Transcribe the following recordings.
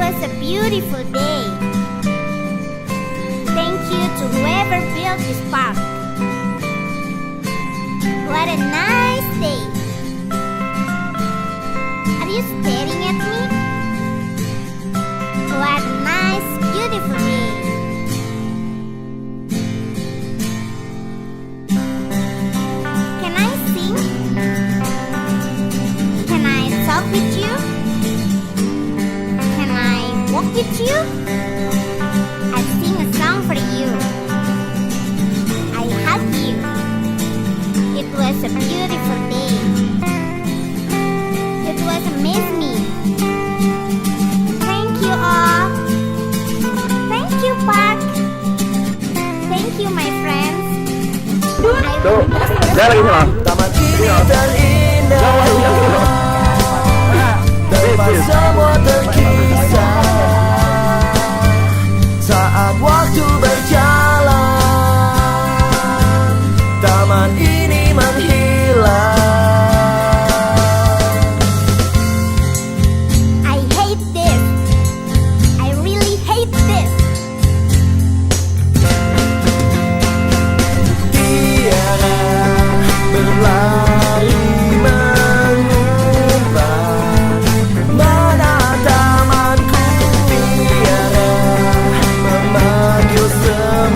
was a beautiful day. Thank you to whoever built this park. What a nice day. Are you staring at me? What a nice, beautiful day. Can I sing? Can I talk with you? Can I walk with you? I'll sing a song for you. I hug you. It was a beautiful day. It was amazing. Thank you all. Thank you, Park. Thank you, my friends. Tuh, dia lagi sama. Taman ini terindah, tempat semua terkisah. Saat waktu berjalan, taman ini menghilang. I hate this. I really hate this. Tiada berlari mengumpat, mana tamanku? Tiada memanggil semua.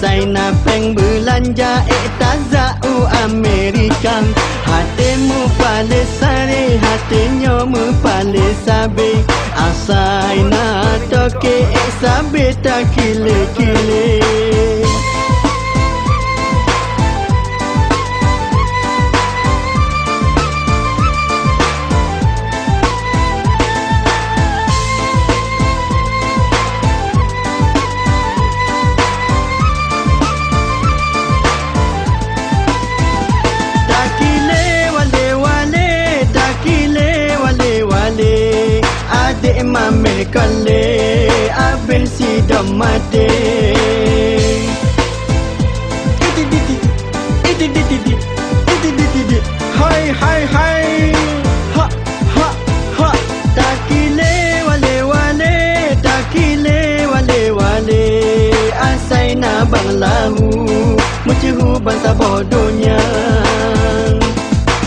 Asai napeng belanja tazau Amerika. Hatimu paling sari, hatinya mu paling sabi. Asai na toke sabi tak kile-kile. Adik mamel kale abel si domate. Hai hai hai ha ha ha. Takile wale wale, takile wale wale. Asai na bang lahu mucihu banta bodohnya.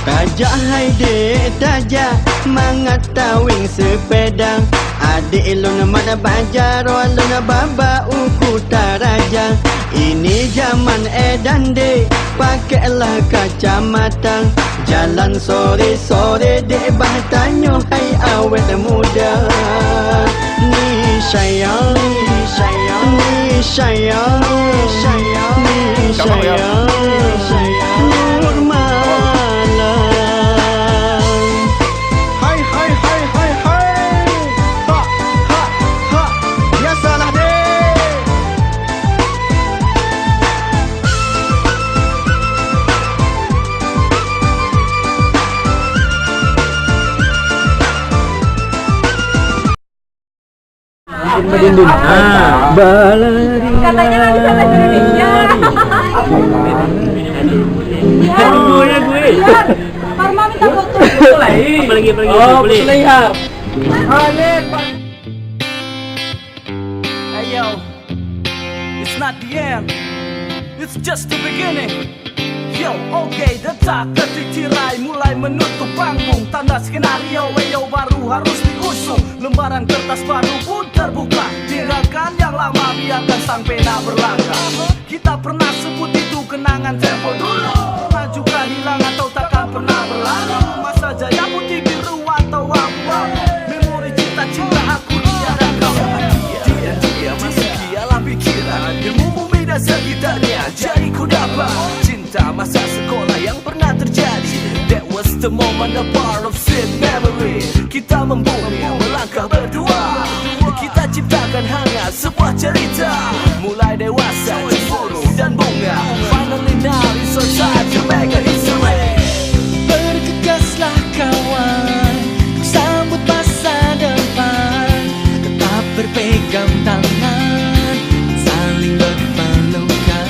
Tajak hai dek tajak mangatawing sepeda. Adik lo mana bajar lo na baba uku taraja. Ini zaman edan dek pakailah kacamata. Jalan sore-sore dek bahtanyo hai awet muda. Ni sayang, ni sayang, ni sayang, ni sayang, ni sayang, ni sayang. Nur malam. Hai hai hai hai hai. Ha ha ha. Ya salah deh. Berdinding. Balari. Katanya nggak bisa bahasa Indonesia. Ya gue. Parma minta foto. Pergi. Oh, lihat. Hey yo, it's not the end, it's just the beginning. Yo, oke, detak detik tirai mulai menutup panggung. Tanda skenario yo baru harus diusung. Lembaran kertas baru pun terbuka. Tinggalkan yang lama, biarkan sang pena berlangkah. Kita pernah sebut itu kenangan tempo dulu. Pernah juga hilang atau takkan pernah berlalu. Masa jaya putih biru atau abu-abu. Memori cinta-cinta aku dia dan kamu. Dia masih dialah pikiran. Ilmu bumi dan sekitarnya jadi ku dapat. Cinta masa sekolah yang pernah terjadi. That was the moment, a part of sweet memory. Kita membumi, melangkah berdua. Kita ciptakan hangat sebuah cerita. Mulai dewasa, cemburu dan bunga. Finally now it's our time to make a history. Bergegaslah kawan, sambut masa depan. Tetap berpegang tangan, saling berpelukan.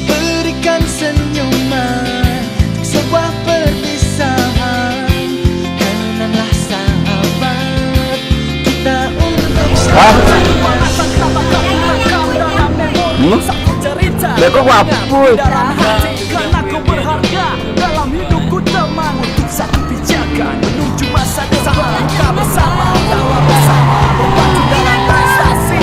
Berikan senyuman, sebuah perpisahan. Kenanglah sahabat, kita untuk Beko wapus. Dalam hati karena kau berharga. Dalam hidupku teman untuk satu pijakan. Menuju masa depan kita bersama. Tawa bersama berpacu dalam prestasi.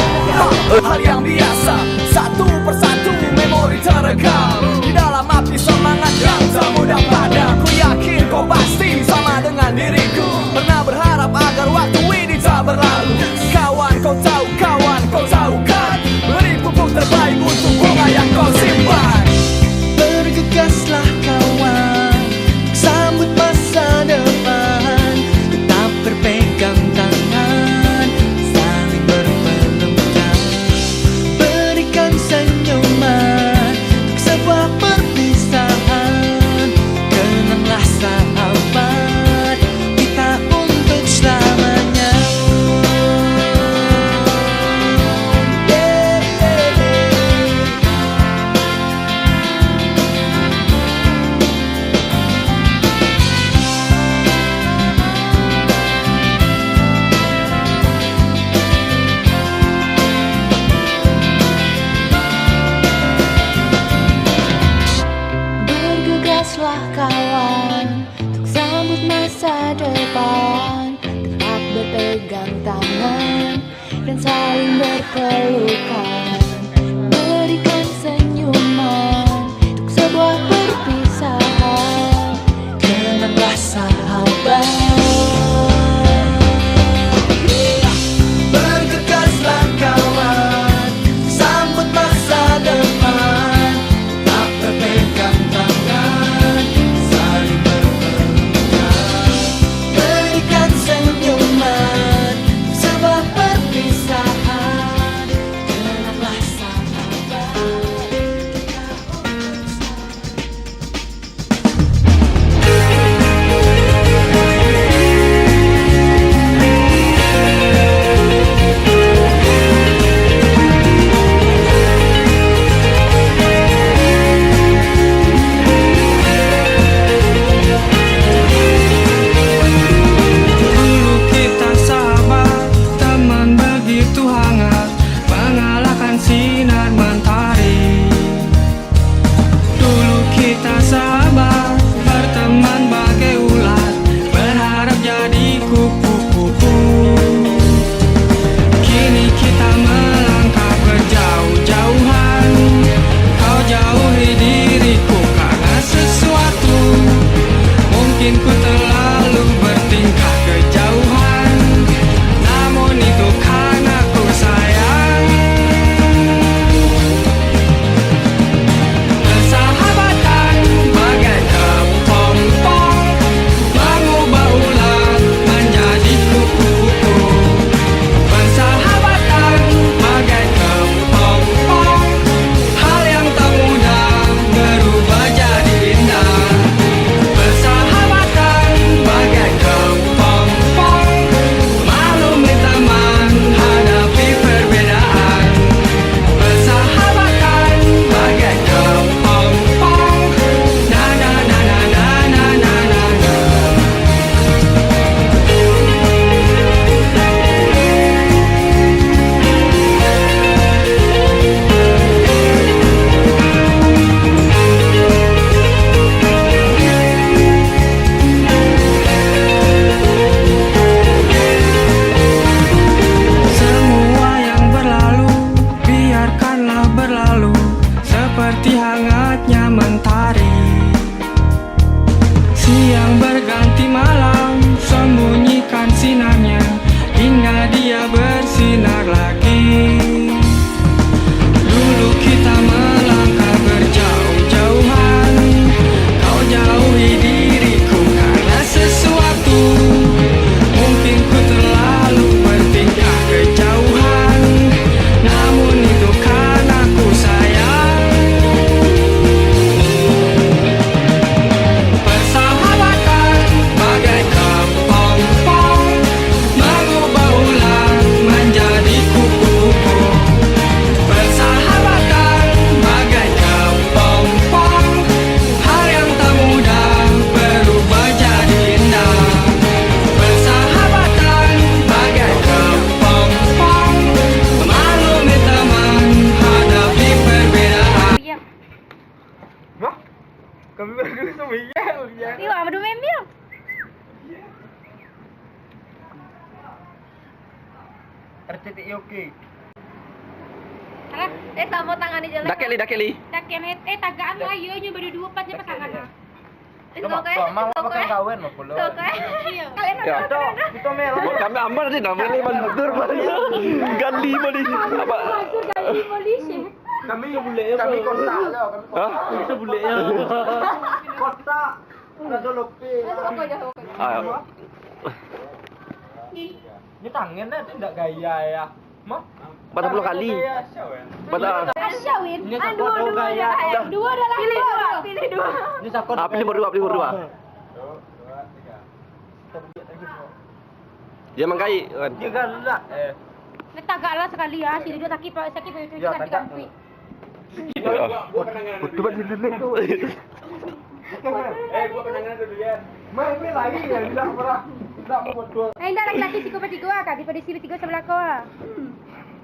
Hal yang biasa, satu persatu memori terekam. Di dalam api semangat yang tak mudah padam. Ku yakin kau pasti sama dengan diriku. Pernah berharap agar waktu ini tak berlalu. Kawan kau tahu, kawan kau tahu kan. Beri pupuk terbaik untuk bunga yang kau simpan. bergegaslah kawan, sambut masa depan. Tetap berpegang tangan, saling berpelukan. Berikan senyuman, sebuah perpisahan. Kenanglah sahabat, kita untuk selamanya. Bergegaslah kawan, untuk sambut masa depan. Tetap berpegang tangan dan saling berpelukan. Berikan Đi vào mà đùm em biết. RCTI oke. Alah, tamu tangan di jalan. Dakeli. Dakian tagaan lah, iya nyoba dua pasnya pasangan lah. Mau makan kawen mah puluh. Iya. Kalian Ya. Kita melo. Kami aman sih namanya bantur gali mali apa? Gali polisi. Kami kota lo. Hah? Itu bulenya. Kota. Ada lopi. Ayo. Ini tangannya tidak gaya ya. Mah? 40 kali. Betul. Asyawin. Ini satu gaya. Dua udah lah. Pilih dua. Ini sakot. Pilih berdua. Ya mangkai kan. Dia galak. Ini tagak lah sekali ya. Sini dua sakit itu Ya, kan tagak. dikampi. Betul di nenek tu. Gua penanganan dulu ya. Main lagi ya, bilang pernah. Tidak mau betul. Indah laki-laki si kau bertiga kak. Daripada si bertiga sebelah kau ah.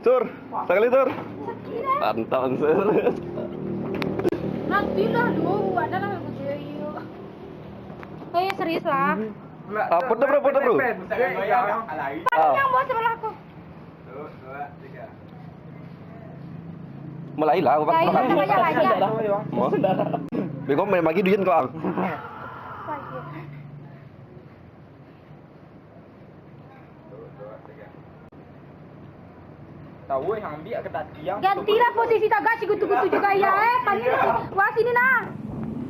Tur, sekali tur. Pantau sur. Nanti lah lu, ada lah aku serius. Eh serius lah. Foto bro. Paling yang bawa sebelah aku. Mulai lah, aku Lain pakai. banyak aja. Bego main lagi duit kau ang. Tahu yang ambil ke tiang. Gantilah posisi tagak si gutu-gutu juga ya. Paling wah sini nah.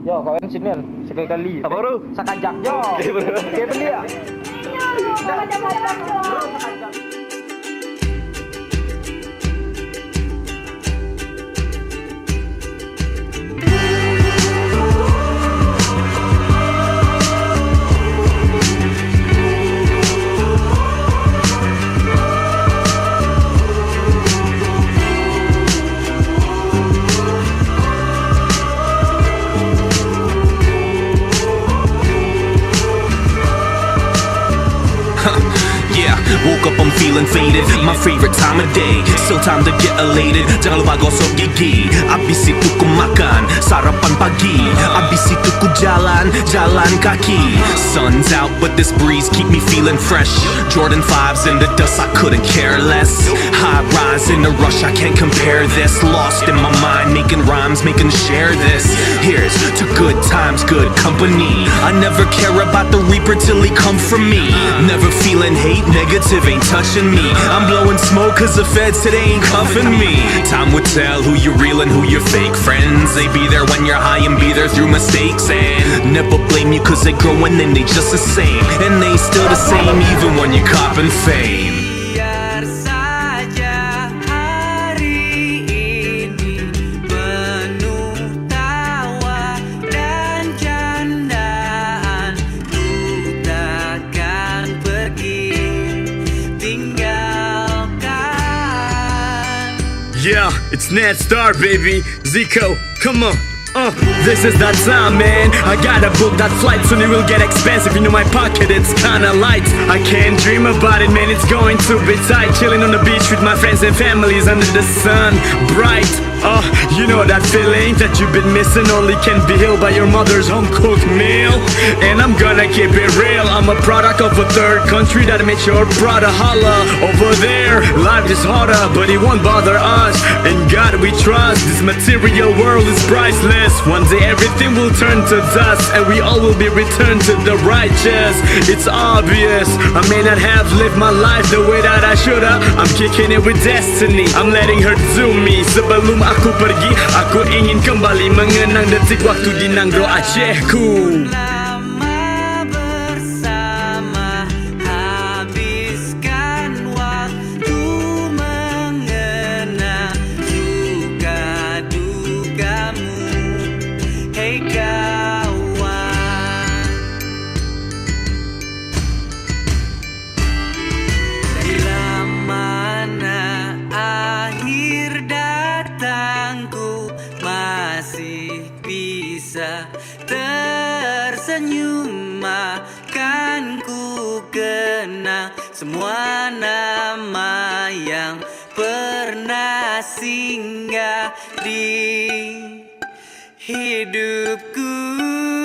Yo, kawan sini sekali. Apa bro? Sakajak yo. Oke beli ya. Macam-macam dong. Woke up, I'm feeling faded. My favorite time of day. Still time to get elated. Jangan lupa gosok gigi. Abis itu ku makan sarapan pagi. Abis itu ku jalan kaki. Sun's out, but this breeze keep me feeling fresh. Jordan 5s in the dust, I couldn't care less. High rise in a rush, I can't compare this. Lost in my mind, making rhymes, making share this. Here's to good times, good company. I never care about the reaper till he come for me. Never feeling hate, negative ain't touching me. I'm blowing smoke cause the feds today ain't cuffing me. Time will tell who you're real and who you're fake. Friends, they be there when you're high and be there through mistakes. And never blame you cause they growing and they just the same. And they still the same even when you're copping fame. Biar saja hari ini penuh tawa dan candaan. Ku takkan pergi tinggalkan. Yeah, it's Ned Star, baby. Zico, come on. This is that time, man. I gotta book that flight soon. It will get expensive. You know my pocket, it's kinda light. I can't dream about it, man. It's going to be tight. Chilling on the beach with my friends and families under the sun, bright. You know that feeling that you've been missing only can be healed by your mother's home-cooked meal. And I'm gonna keep it real. I'm a product of a third country that made your brother holla. Over there, life is harder, but it won't bother us. In God we trust. This material world is priceless. One day everything will turn to dust, and we all will be returned to the righteous. It's obvious I may not have lived my life the way that I shoulda. I'm kicking it with destiny. I'm letting her do me. Sebelum aku pergi, aku ingin kembali mengenang detik waktu di Nanggro Acehku. Lama bersama, habiskan waktu mengenang suka dukamu. Hey kawan, bila mana akhir datangku masih bisa tersenyum, akan ku kenang semua nama yang pernah singgah di hidupku.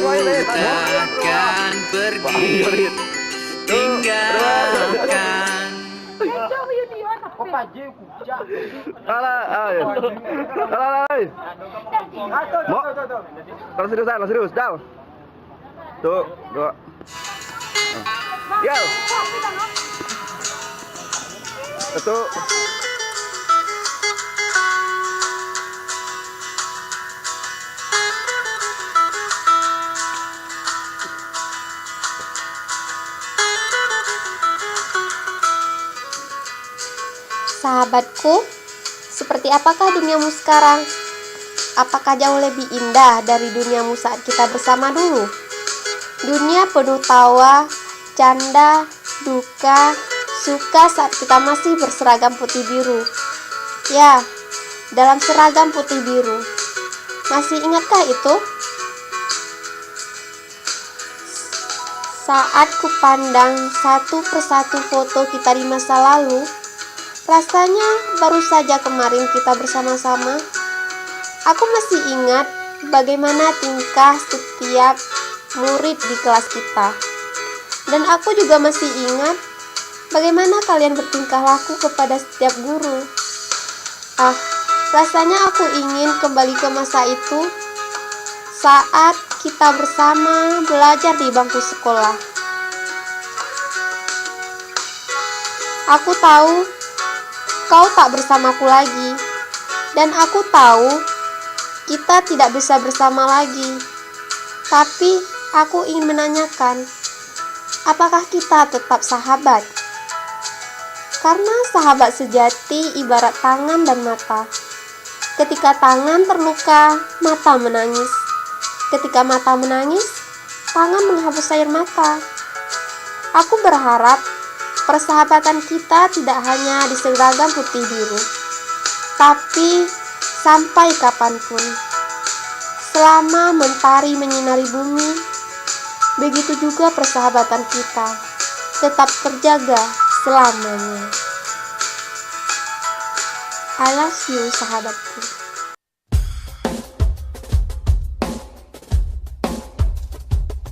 takkan pergi tinggalkan. Kalau serius, Dal. Tuh, dua. Yo. Satu. Sahabatku, seperti apakah duniamu sekarang? Apakah jauh lebih indah dari duniamu saat kita bersama dulu? Dunia penuh tawa, canda, duka, suka saat kita masih berseragam putih biru. Ya, dalam seragam putih biru. Masih ingatkah itu? Saat kupandang satu persatu foto kita di masa lalu, rasanya baru saja kemarin kita bersama-sama. Aku masih ingat bagaimana tingkah setiap murid di kelas kita. Dan aku juga masih ingat bagaimana kalian bertingkah laku kepada setiap guru. Rasanya aku ingin kembali ke masa itu, saat kita bersama belajar di bangku sekolah. Aku tahu kau tak bersamaku lagi, dan aku tahu kita tidak bisa bersama lagi. Tapi aku ingin menanyakan, apakah kita tetap sahabat? Karena sahabat sejati ibarat tangan dan mata. Ketika tangan terluka, mata menangis. Ketika mata menangis, tangan menghapus air mata. Aku berharap persahabatan kita tidak hanya di seragam putih biru, tapi sampai kapanpun. Selama mentari menyinari bumi, begitu juga persahabatan kita tetap terjaga selamanya. I love you, sahabatku.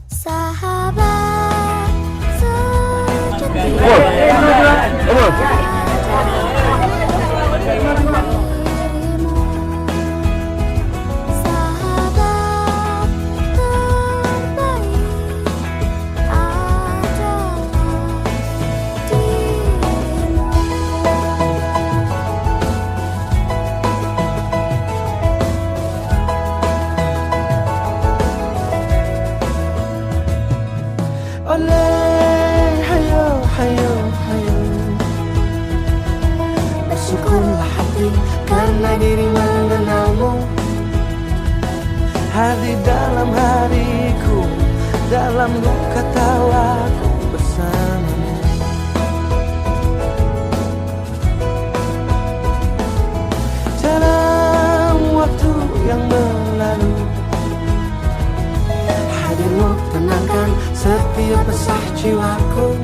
Sahabat sejati. Sahabat terbaik adalah dirimu. Oleh, hayo, hayo, hayo. Bersyukurlah hati karena diri mengenalmu. Hadir dalam hariku, dalam luka tawaku bersamamu. Dalam waktu yang berlalu, hadirmu tenangkan setiap resah jiwaku.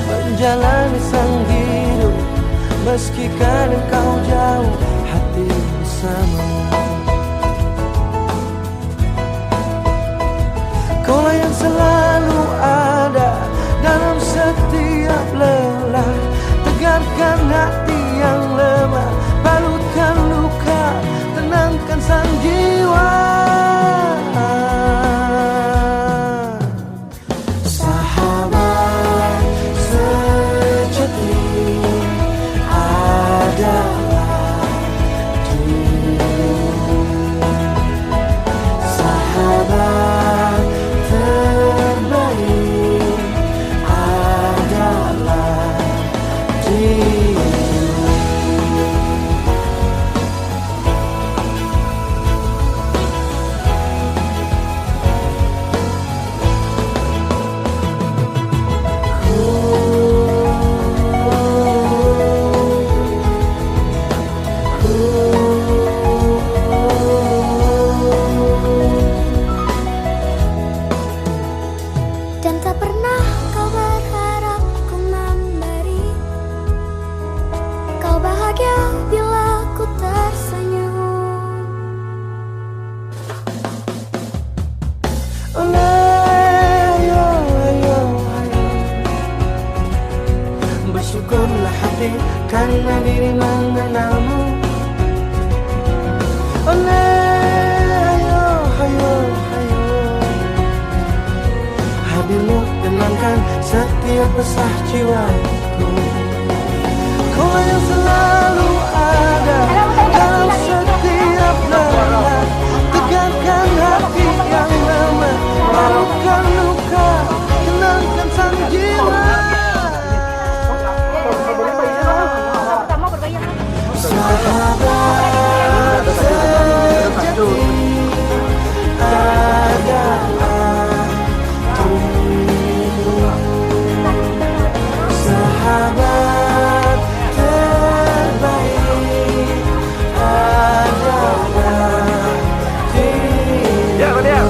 Menjalani sang hidup, meski kadang kau jauh, hati bersamamu. Kaulah yang selalu ada dalam setiap lelah. Tegarkan hati yang lemah, balutkan luka, tenangkan sang jiwa. Sahabat sejati adalah dirimu. Sahabat terbaik adalah dirimu. Dan tak pernah kau berharap ku memberi. Kau bahagia bila ku tersenyum. karena diri mengenalmu. Oh hayo, hayo, hayo, hadirmu tenangkan setiap resah jiwaku. Kau yang selalu ada dalam setiap malam, tegarkan hati yang lemah, barukan luka, tenangkan sang jiwa. Sahabat sejati adalah dirimu. Sahabat terbaik adalah dirimu. Ya, Daniel.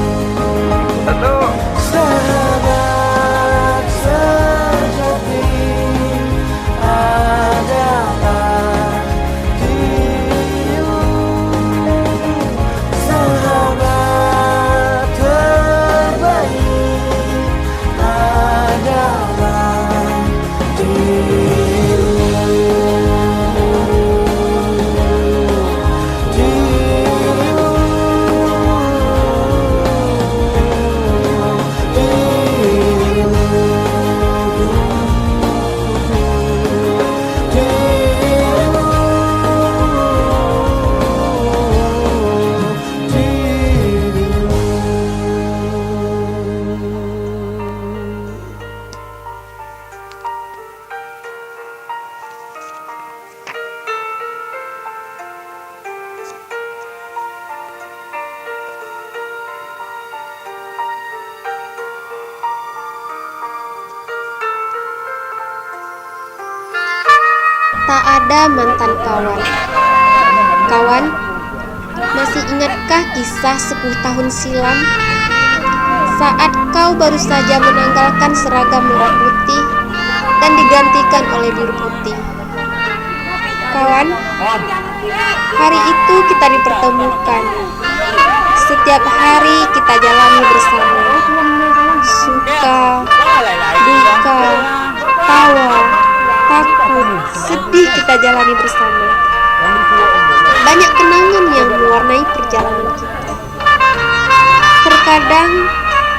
Satu. Sahabat sejati adalah dirimu. Sahabat terbaik adalah Tak ada mantan kawan. Kawan, masih ingatkah kisah 10 tahun silam? Saat kau baru saja menanggalkan seragam merah putih dan digantikan oleh biru putih. Kawan, hari itu kita dipertemukan. Setiap hari kita jalani bersama. Suka, duka, tawa, takut, sedih kita jalani bersama. Banyak kenangan yang mewarnai perjalanan kita. Terkadang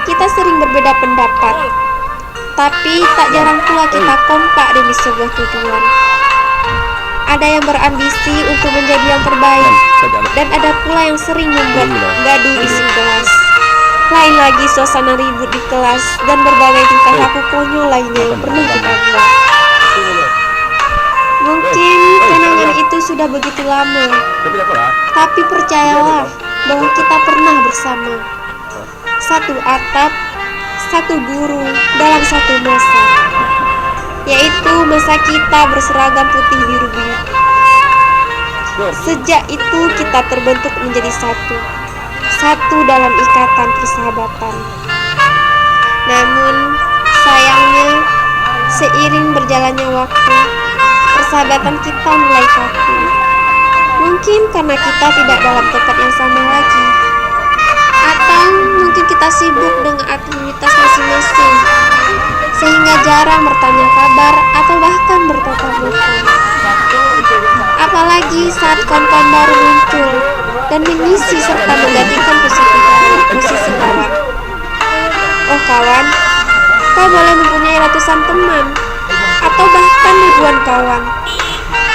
kita sering berbeda pendapat, tapi tak jarang pula kita kompak demi sebuah tujuan. Ada yang berambisi untuk menjadi yang terbaik, dan ada pula yang sering membuat gaduh isi kelas. Lain lagi suasana ribut di kelas dan berbagai tingkah laku konyol lainnya yang pernah kita buat. Mungkin kenangan itu sudah begitu lama, tapi percayalah bahwa kita pernah bersama. Satu atap, satu guru dalam satu masa, yaitu masa kita berseragam putih biru-biru. Sejak itu kita terbentuk menjadi satu dalam ikatan persahabatan. Namun sayangnya, seiring berjalannya waktu, persahabatan kita mulai kaku. Mungkin karena kita tidak dalam tempat yang sama lagi, atau mungkin kita sibuk dengan aktivitas masing-masing, sehingga jarang bertanya kabar atau bahkan bertatap muka. Apalagi saat kawan-kawan baru muncul dan mengisi serta menggantikan posisi kawan. Oh kawan, kau boleh mempunyai ratusan teman atau bahkan ribuan kawan,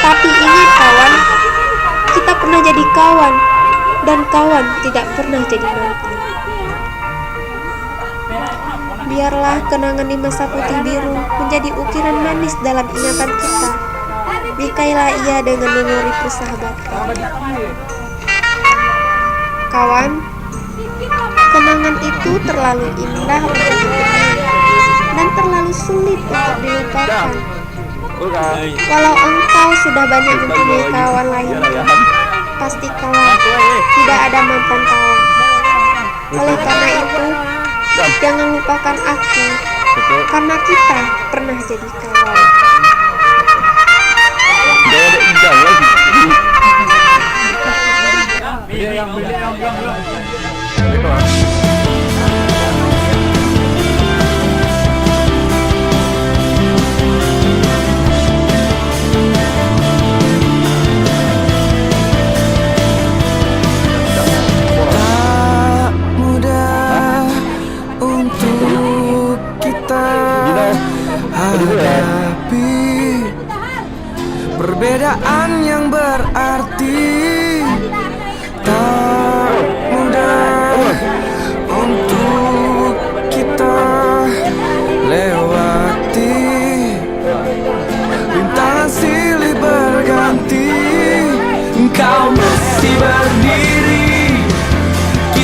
tapi ingat kawan, kita pernah jadi kawan, dan kawan tidak pernah jadi mantan. Biarlah kenangan di masa putih biru menjadi ukiran manis dalam ingatan kita. Bikailah ia dengan memori persahabatan. Kawan, kenangan itu terlalu indah untuk dikenang dan terlalu sulit untuk dilupakan. Walau engkau sudah banyak mempunyai kawan lainnya, pastikanlah tidak ada mantan kawan. Oleh karena itu, jangan lupakan aku, karena kita pernah jadi kawan.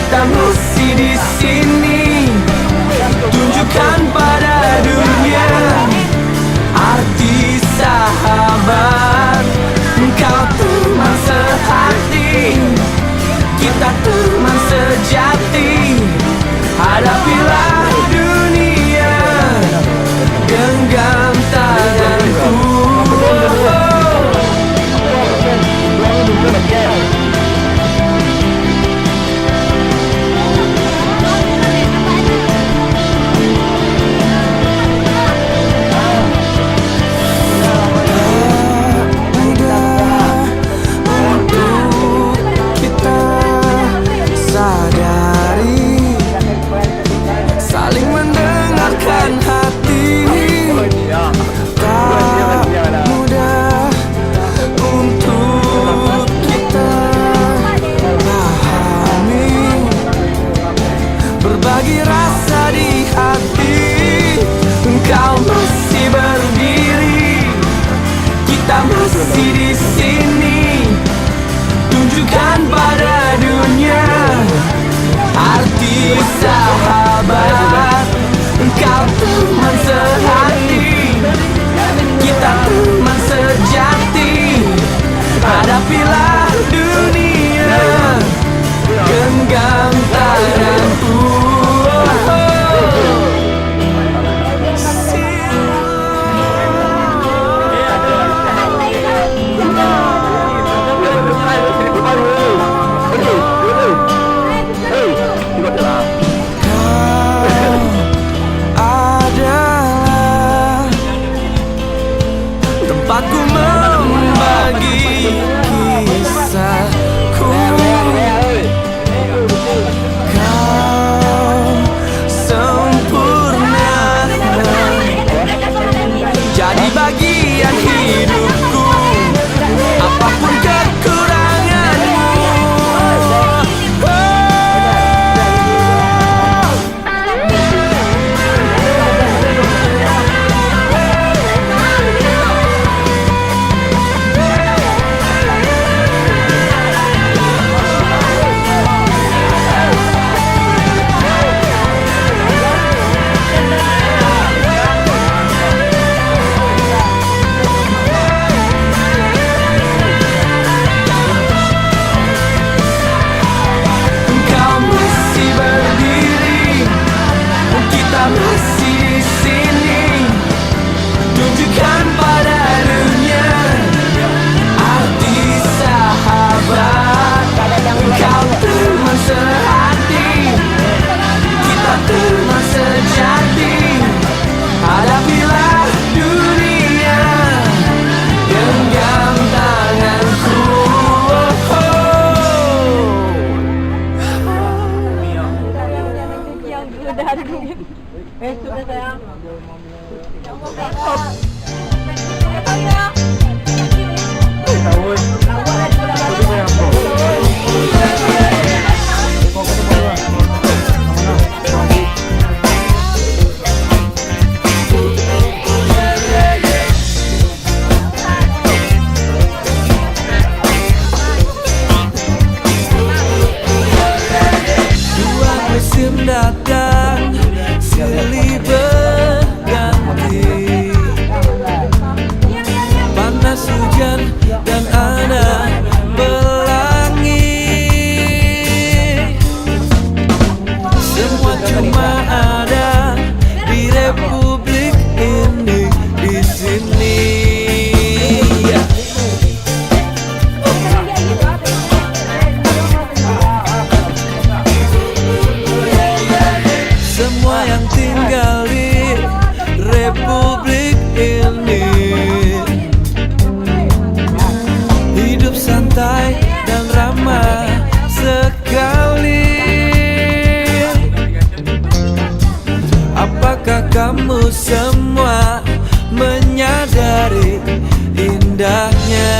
kita masih di sini. Tunjukkan pada dunia arti sahabat. Engkau teman sehati, kita teman sejati. Hadapilah dunia, genggam tanganku. Berbagi rasa di hati, engkau masih berdiri, kita masih di sini. Tunjukkan pada dunia arti sahabat. Engkau teman sehati, kita teman sejati. Hadapilah dunia, genggam tanganku. Tempatku membagi kisahku. Kau sempurna, jadi bagian hidupku. Apapun kekuranganmu, masih di sini. Tunjukkan pada dunia arti sahabat. Engkau teman sehati, kita teman sejati. Hadapilah dunia, genggam tanganku. Sudah sayang. Dua musim datang, silih berganti, panas hujan dan ada pelangi. Semua cuma ada di republik ini, di sini. Semua yang tinggal di republik ini hidup santai dan ramah sekali. Apakah kamu semua menyadari indahnya